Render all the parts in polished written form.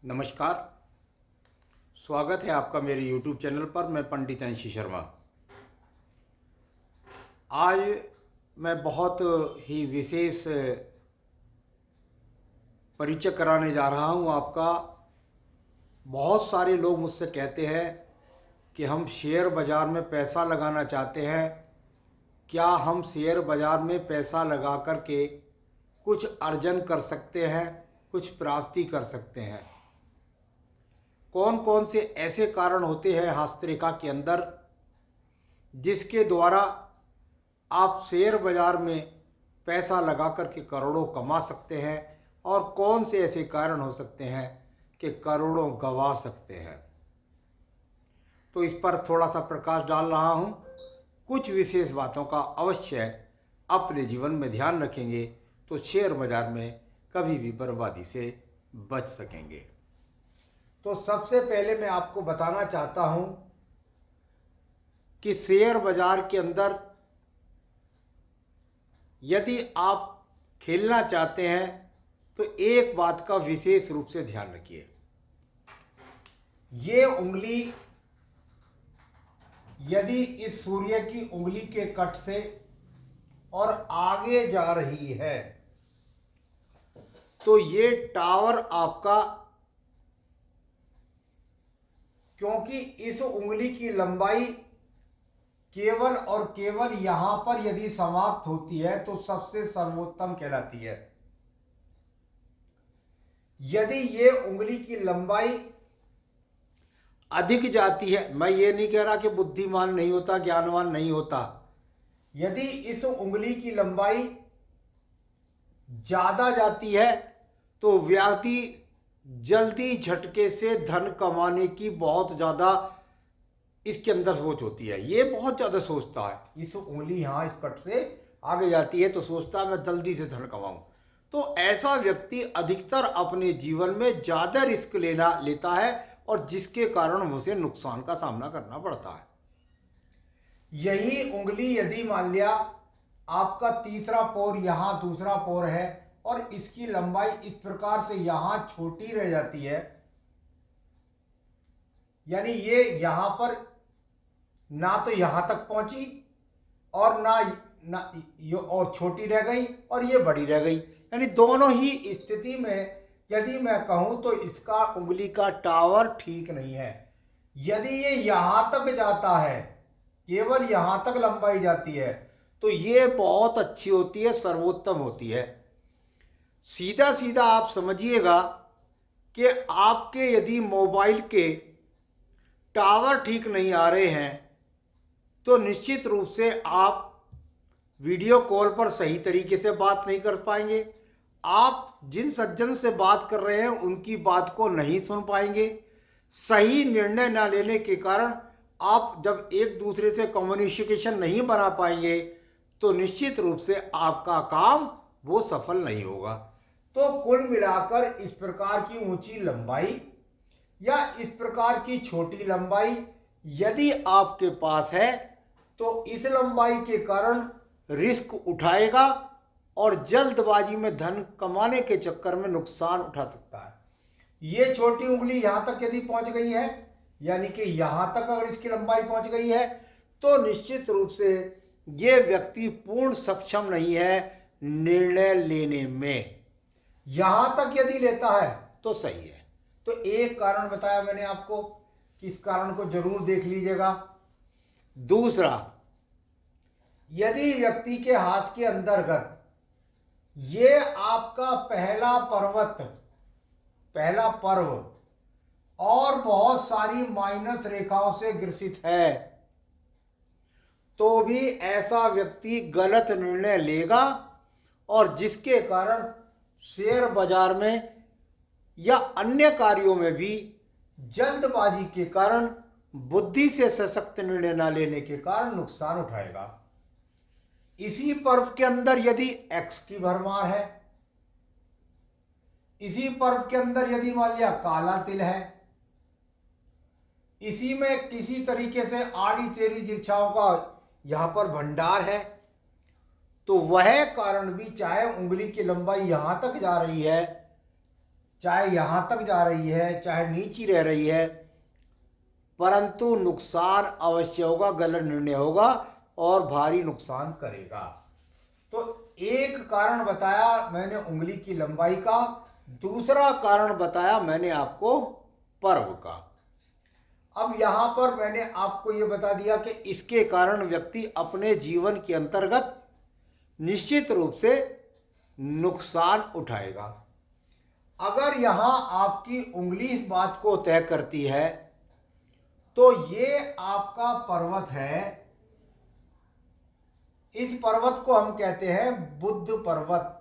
नमस्कार। स्वागत है आपका मेरे YouTube चैनल पर। मैं पंडित अंशी शर्मा। आज मैं बहुत ही विशेष परिचय कराने जा रहा हूँ आपका। बहुत सारे लोग मुझसे कहते हैं कि हम शेयर बाज़ार में पैसा लगाना चाहते हैं। क्या हम शेयर बाज़ार में पैसा लगा कर के कुछ अर्जन कर सकते हैं, कुछ प्राप्ति कर सकते हैं? कौन कौन से ऐसे कारण होते हैं हस्तरेखा के अंदर जिसके द्वारा आप शेयर बाज़ार में पैसा लगा कर के करोड़ों कमा सकते हैं, और कौन से ऐसे कारण हो सकते हैं कि करोड़ों गंवा सकते हैं? तो इस पर थोड़ा सा प्रकाश डाल रहा हूँ। कुछ विशेष बातों का अवश्य अपने जीवन में ध्यान रखेंगे तो शेयर बाज़ार में कभी भी बर्बादी से बच सकेंगे। तो सबसे पहले मैं आपको बताना चाहता हूं कि शेयर बाजार के अंदर यदि आप खेलना चाहते हैं तो एक बात का विशेष रूप से ध्यान रखिए। ये उंगली यदि इस सूर्य की उंगली के कट से और आगे जा रही है तो ये टावर आपका, क्योंकि इस उंगली की लंबाई केवल और केवल यहां पर यदि समाप्त होती है तो सबसे सर्वोत्तम कहलाती है। यदि ये उंगली की लंबाई अधिक जाती है, मैं ये नहीं कह रहा कि बुद्धिमान नहीं होता, ज्ञानवान नहीं होता, यदि इस उंगली की लंबाई ज्यादा जाती है तो व्यक्ति जल्दी झटके से धन कमाने की बहुत ज़्यादा इसके अंदर सोच होती है। ये बहुत ज़्यादा सोचता है, इस उंगली यहाँ इस कट से आगे जाती है तो सोचता है मैं जल्दी से धन कमाऊं। तो ऐसा व्यक्ति अधिकतर अपने जीवन में ज़्यादा रिस्क लेता है और जिसके कारण उसे नुकसान का सामना करना पड़ता है। यही उंगली यदि मान लिया आपका तीसरा पोर यहाँ दूसरा पोर है और इसकी लंबाई इस प्रकार से यहां छोटी रह जाती है, यानी ये यहां पर ना तो यहां तक पहुंची और ना और छोटी रह गई और ये बड़ी रह गई, यानी दोनों ही स्थिति में यदि मैं कहूं तो इसका उंगली का टावर ठीक नहीं है। यदि ये यहां तक जाता है, केवल यहां तक लंबाई जाती है, तो ये बहुत अच्छी होती है, सर्वोत्तम होती है। सीधा सीधा आप समझिएगा कि आपके यदि मोबाइल के टावर ठीक नहीं आ रहे हैं तो निश्चित रूप से आप वीडियो कॉल पर सही तरीके से बात नहीं कर पाएंगे। आप जिन सज्जन से बात कर रहे हैं उनकी बात को नहीं सुन पाएंगे। सही निर्णय न लेने के कारण आप जब एक दूसरे से कम्युनिकेशन नहीं बना पाएंगे तो निश्चित रूप से आपका काम वो सफल नहीं होगा। तो कुल मिलाकर इस प्रकार की ऊंची लंबाई या इस प्रकार की छोटी लंबाई यदि आपके पास है तो इस लंबाई के कारण रिस्क उठाएगा और जल्दबाजी में धन कमाने के चक्कर में नुकसान उठा सकता है। ये छोटी उंगली यहां तक यदि पहुंच गई है, यानी कि यहां तक अगर इसकी लंबाई पहुंच गई है तो निश्चित रूप से ये व्यक्ति पूर्ण सक्षम नहीं है निर्णय लेने में। यहां तक यदि लेता है तो सही है। तो एक कारण बताया मैंने आपको कि इस कारण को जरूर देख लीजिएगा। दूसरा, यदि व्यक्ति के हाथ के अंतर्गत ये आपका पहला पर्व और बहुत सारी माइनस रेखाओं से ग्रसित है तो भी ऐसा व्यक्ति गलत निर्णय लेगा और जिसके कारण शेयर बाजार में या अन्य कार्यों में भी जल्दबाजी के कारण, बुद्धि से सशक्त निर्णय न लेने के कारण नुकसान उठाएगा। इसी पर्व के अंदर यदि एक्स की भरमार है, इसी पर्व के अंदर यदि मान लिया काला तिल है, इसी में किसी तरीके से आड़ी तेरी जिर्छाओं का यहां पर भंडार है, तो वह कारण भी, चाहे उंगली की लंबाई यहां तक जा रही है चाहे यहाँ तक जा रही है चाहे नीचे रह रही है, परंतु नुकसान अवश्य होगा, गलत निर्णय होगा और भारी नुकसान करेगा। तो एक कारण बताया मैंने उंगली की लंबाई का, दूसरा कारण बताया मैंने आपको पर्व का। अब यहां पर मैंने आपको यह बता दिया कि इसके कारण व्यक्ति अपने जीवन के अंतर्गत निश्चित रूप से नुकसान उठाएगा। अगर यहां आपकी उंगली इस बात को तय करती है तो ये आपका पर्वत है, इस पर्वत को हम कहते हैं बुद्ध पर्वत।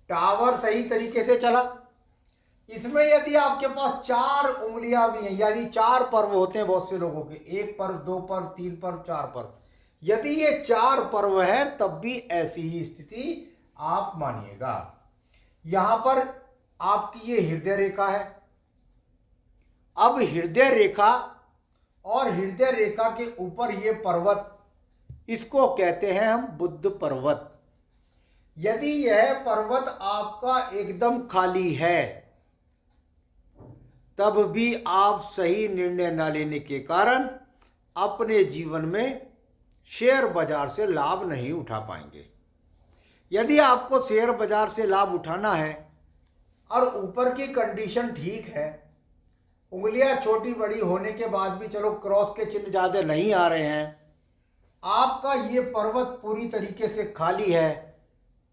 टावर सही तरीके से चला, इसमें यदि आपके पास 4 उंगलियां भी हैं, यानी 4 पर्व होते हैं बहुत से लोगों के, 1 पर्व, 2 पर्व, 3 पर्व, 4 पर्व, यदि ये 4 पर्व है तब भी ऐसी ही स्थिति आप मानिएगा। यहां पर आपकी ये हृदय रेखा है। अब हृदय रेखा और हृदय रेखा के ऊपर ये पर्वत, इसको कहते हैं हम बुद्ध पर्वत। यदि यह पर्वत आपका एकदम खाली है तब भी आप सही निर्णय न लेने के कारण अपने जीवन में शेयर बाजार से लाभ नहीं उठा पाएंगे। यदि आपको शेयर बाजार से लाभ उठाना है और ऊपर की कंडीशन ठीक है, उंगलियां छोटी बड़ी होने के बाद भी चलो क्रॉस के चिन्ह ज़्यादा नहीं आ रहे हैं, आपका ये पर्वत पूरी तरीके से खाली है,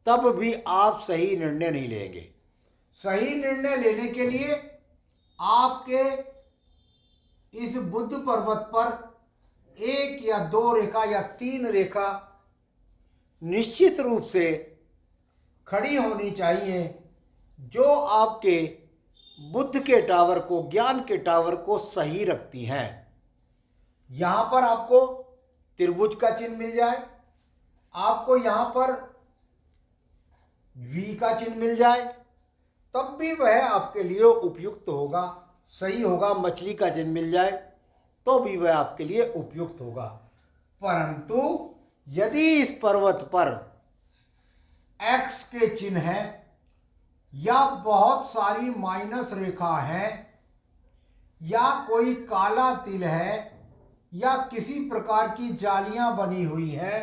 तब भी आप सही निर्णय नहीं लेंगे। सही निर्णय लेने के लिए आपके इस बुद्ध पर्वत पर 1 या 2 रेखा या 3 रेखा निश्चित रूप से खड़ी होनी चाहिए, जो आपके बुद्ध के टावर को, ज्ञान के टावर को सही रखती हैं। यहां पर आपको त्रिभुज का चिन्ह मिल जाए, आपको यहां पर वी का चिन्ह मिल जाए, तब भी वह आपके लिए उपयुक्त होगा, सही होगा। मछली का चिन्ह मिल जाए तो भी वह आपके लिए उपयुक्त होगा। परंतु यदि इस पर्वत पर एक्स के चिन्ह है या बहुत सारी माइनस रेखा है या कोई काला तिल है या किसी प्रकार की जालियां बनी हुई हैं,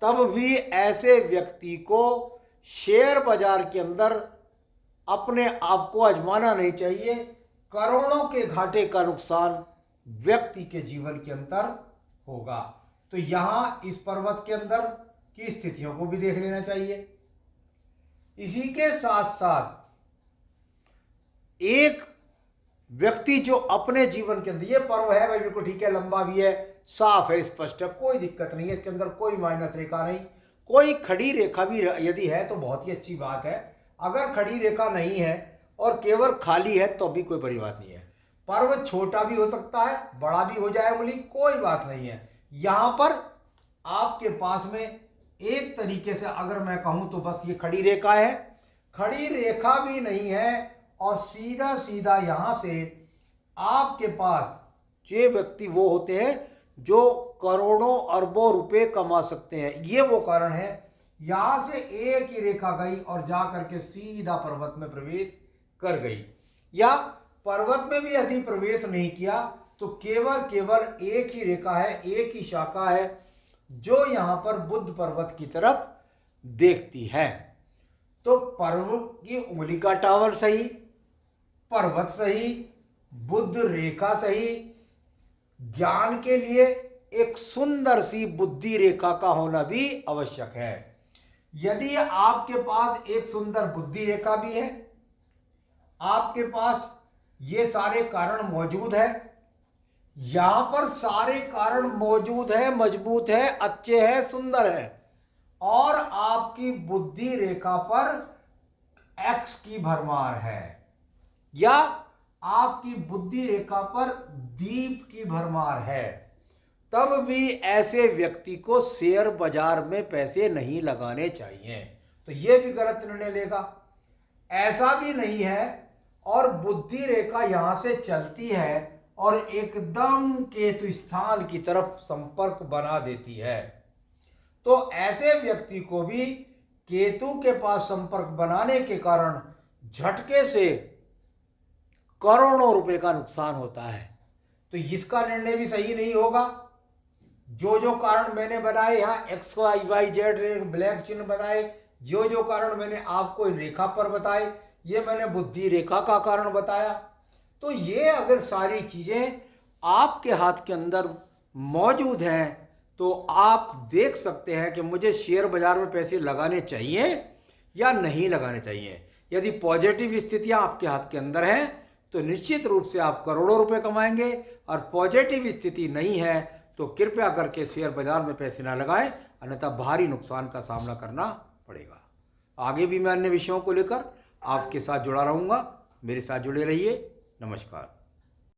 तब भी ऐसे व्यक्ति को शेयर बाजार के अंदर अपने आप को आजमाना नहीं चाहिए। करोड़ों के घाटे का नुकसान व्यक्ति के जीवन के अंदर होगा। तो यहां इस पर्वत के अंदर की स्थितियों को भी देख लेना चाहिए। इसी के साथ साथ एक व्यक्ति जो अपने जीवन के अंदर, ये पर्व है भाई बिल्कुल ठीक है, लंबा भी है, साफ है, स्पष्ट है, कोई दिक्कत नहीं है, इसके अंदर कोई माइनस रेखा नहीं, कोई खड़ी रेखा भी यदि है तो बहुत ही अच्छी बात है। अगर खड़ी रेखा नहीं है और केवल खाली है तो भी कोई बड़ी बात नहीं है। पर्व छोटा भी हो सकता है, बड़ा भी हो जाए उंगली, कोई बात नहीं है। यहां पर आपके पास में एक तरीके से अगर मैं कहूं तो बस ये खड़ी रेखा है, खड़ी रेखा भी नहीं है और सीधा सीधा यहां से आपके पास ये व्यक्ति वो होते हैं जो करोड़ों अरबों रुपए कमा सकते हैं। ये वो कारण है। यहां से एक ही रेखा गई और जा करके सीधा पर्वत में प्रवेश कर गई, या पर्वत में भी यदि प्रवेश नहीं किया तो केवल एक ही रेखा है, एक ही शाखा है जो यहां पर बुद्ध पर्वत की तरफ देखती है। तो पर्व की उंगली का टावर सही, पर्वत सही, बुद्ध रेखा सही, ज्ञान के लिए एक सुंदर सी बुद्धि रेखा का होना भी आवश्यक है। यदि आपके पास एक सुंदर बुद्धि रेखा भी है, आपके पास ये सारे कारण मौजूद है, यहां पर सारे कारण मौजूद है, मजबूत है, अच्छे हैं, सुंदर है, और आपकी बुद्धि रेखा पर एक्स की भरमार है या आपकी बुद्धि रेखा पर दीप की भरमार है, तब भी ऐसे व्यक्ति को शेयर बाजार में पैसे नहीं लगाने चाहिए। तो यह भी गलत निर्णय लेगा। ऐसा भी नहीं है और बुद्धि रेखा यहां से चलती है और एकदम केतु स्थान की तरफ संपर्क बना देती है, तो ऐसे व्यक्ति को भी केतु के पास संपर्क बनाने के कारण झटके से करोड़ों रुपए का नुकसान होता है। तो इसका निर्णय भी सही नहीं होगा। जो जो कारण मैंने बताए, यहाँ X Y Y Z black चिन्ह बताए, जो जो कारण मैंने आपको रेखा पर बताए, ये मैंने बुद्धि रेखा का कारण बताया। तो ये अगर सारी चीजें आपके हाथ के अंदर मौजूद हैं तो आप देख सकते हैं कि मुझे शेयर बाजार में पैसे लगाने चाहिए या नहीं लगाने चाहिए। यदि पॉजिटिव स्थितियां आपके हाथ के अंदर हैं तो निश्चित रूप से आप करोड़ों रुपए कमाएंगे, और पॉजिटिव स्थिति नहीं है तो कृपया करके शेयर बाजार में पैसे ना लगाएं, अन्यथा भारी नुकसान का सामना करना पड़ेगा। आगे भी मैं अन्य विषयों को लेकर आपके साथ जुड़ा रहूंगा। मेरे साथ जुड़े रहिए। नमस्कार।